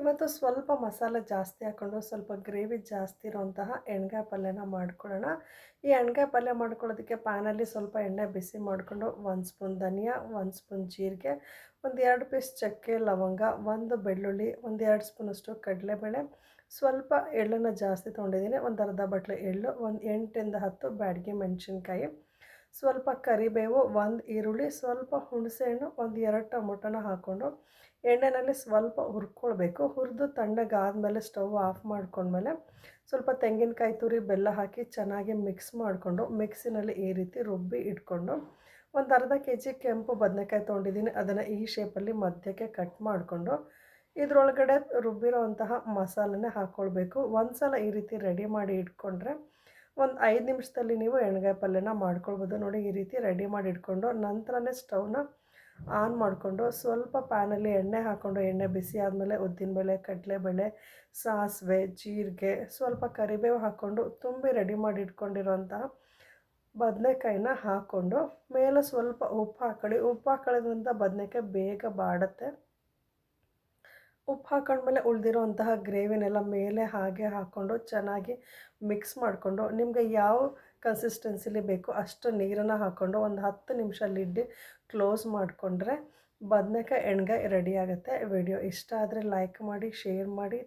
ಇವತ್ತು ಸ್ವಲ್ಪ ಮಸಾಲೆ ಜಾಸ್ತಿ ಹಾಕ್ಕೊಂಡು ಸ್ವಲ್ಪ ಗ್ರೇವಿ ಜಾಸ್ತಿ ಇರೋಂತಹ ಎಣ್ಗಾಯಿ ಪಲ್ಯನ ಮಾಡ್ಕೊಳ್ಳೋಣ. ಈ ಎಣ್ಗಾಯಿ ಪಲ್ಯ ಮಾಡ್ಕೊಳ್ಳೋದಕ್ಕೆ ಪ್ಯಾನಲ್ಲಿ ಸ್ವಲ್ಪ ಎಣ್ಣೆ ಬಿಸಿ ಮಾಡಿಕೊಂಡು 1 ಸ್ಪೂನ್ ಧನಿಯಾ, 1 ಸ್ಪೂನ್ ಜೀರಿಗೆ, ಒಂದು 2 ಪೀಸ್ ಚಕ್ಕೆ, ಲವಂಗ, 1 ಬೆಳ್ಳುಳ್ಳಿ, ಒಂದು 2 ಸ್ಪೂನಷ್ಟು ಕಡಲೆಬೇಳೆ, ಸ್ವಲ್ಪ ಎಳ್ಳನ್ನು ಜಾಸ್ತಿ ತೊಗೊಂಡಿದ್ದೀನಿ, ಒಂದು ಅರ್ಧ ಬಟ್ಲು ಎಳ್ಳು, ಒಂದು 8ಇಂದ 10 ಬ್ಯಾಡಗಿ ಮೆಣಸಿನ್ಕಾಯಿ, ಸ್ವಲ್ಪ ಕರಿಬೇವು, 1 ಈರುಳ್ಳಿ, ಸ್ವಲ್ಪ ಹುಣಸೆಹಣ್ಣು, ಒಂದು 2 ಟೊಮೊಟೊನ ಹಾಕ್ಕೊಂಡು ಎಣ್ಣೆಯಲ್ಲಿ ಸ್ವಲ್ಪ ಹುರ್ಕೊಳ್ಬೇಕು. ಹುರಿದು ತಣ್ಣಗಾದ್ಮೇಲೆ ಸ್ಟವ್ ಆಫ್ ಮಾಡ್ಕೊಂಡ್ಮೇಲೆ ಸ್ವಲ್ಪ ತೆಂಗಿನಕಾಯಿ ತುರಿ, ಬೆಲ್ಲ ಹಾಕಿ ಚೆನ್ನಾಗಿ ಮಿಕ್ಸ್ ಮಾಡಿಕೊಂಡು ಮಿಕ್ಸಿನಲ್ಲಿ ಈ ರೀತಿ ರುಬ್ಬಿ ಇಟ್ಕೊಂಡು ಒಂದು ಅರ್ಧ ಕೆಜಿ ಕೆಂಪು ಬದನೆಕಾಯಿ ತೊಗೊಂಡಿದ್ದೀನಿ. ಅದನ್ನು ಈ ಶೇಪಲ್ಲಿ ಮಧ್ಯಕ್ಕೆ ಕಟ್ ಮಾಡಿಕೊಂಡು ಇದರೊಳಗಡೆ ರುಬ್ಬಿರೋವಂತಹ ಮಸಾಲೆನೇ ಹಾಕ್ಕೊಳ್ಬೇಕು. ಒಂದು ಸಲ ಈ ರೀತಿ ರೆಡಿ ಮಾಡಿ ಇಟ್ಕೊಂಡ್ರೆ ಒಂದು 5 ನಿಮಿಷದಲ್ಲಿ ನೀವು ಎಣ್ಗಾಯಿ ಪಲ್ಯನ ಮಾಡ್ಕೊಳ್ಬೋದು. ನೋಡಿ ಈ ರೀತಿ ರೆಡಿ ಮಾಡಿ ಇಟ್ಕೊಂಡು ನಂತರನೇ ಸ್ಟವ್ನ ಆನ್ ಮಾಡಿಕೊಂಡು ಸ್ವಲ್ಪ ಪ್ಯಾನಲ್ಲಿ ಎಣ್ಣೆ ಹಾಕ್ಕೊಂಡು ಎಣ್ಣೆ ಬಿಸಿ ಆದಮೇಲೆ ಉದ್ದಿನಬೇಳೆ, ಕಡಲೆಬೇಳೆ, ಸಾಸಿವೆ, ಜೀರಿಗೆ, ಸ್ವಲ್ಪ ಕರಿಬೇವು ಹಾಕ್ಕೊಂಡು ತುಂಬಿ ರೆಡಿ ಮಾಡಿ ಇಟ್ಕೊಂಡಿರೋಂತಹ ಬದನೆಕಾಯಿನ ಹಾಕ್ಕೊಂಡು ಮೇಲೆ ಸ್ವಲ್ಪ ಉಪ್ಪು ಹಾಕ್ಕೊಳ್ಳಿ. ಉಪ್ಪು ಹಾಕೊಳ್ಳೋದ್ರಿಂದ ಬದನೆಕಾಯಿ ಬೇಗ ಬಾಡುತ್ತೆ. ಉಪ್ಪು ಹಾಕೊಂಡ್ಮೇಲೆ ಉಳಿದಿರೋಂತಹ ಗ್ರೇವಿನೆಲ್ಲ ಮೇಲೆ ಹಾಗೆ ಹಾಕ್ಕೊಂಡು ಚೆನ್ನಾಗಿ ಮಿಕ್ಸ್ ಮಾಡಿಕೊಂಡು ನಿಮಗೆ ಯಾವ ಕನ್ಸಿಸ್ಟೆನ್ಸಿಲಿ ಬೇಕೋ ಅಷ್ಟು ನೀರನ್ನು ಹಾಕ್ಕೊಂಡು ಒಂದು 10 ನಿಮಿಷ ಲಿಡ್ ಕ್ಲೋಸ್ ಮಾಡಿಕೊಂಡ್ರೆ ಬದನೆಕಾಯಿ ಎಣ್ಗಾಯಿ ರೆಡಿ ಆಗುತ್ತೆ. ವಿಡಿಯೋ ಇಷ್ಟ ಆದರೆ ಲೈಕ್ ಮಾಡಿ, ಶೇರ್ ಮಾಡಿ.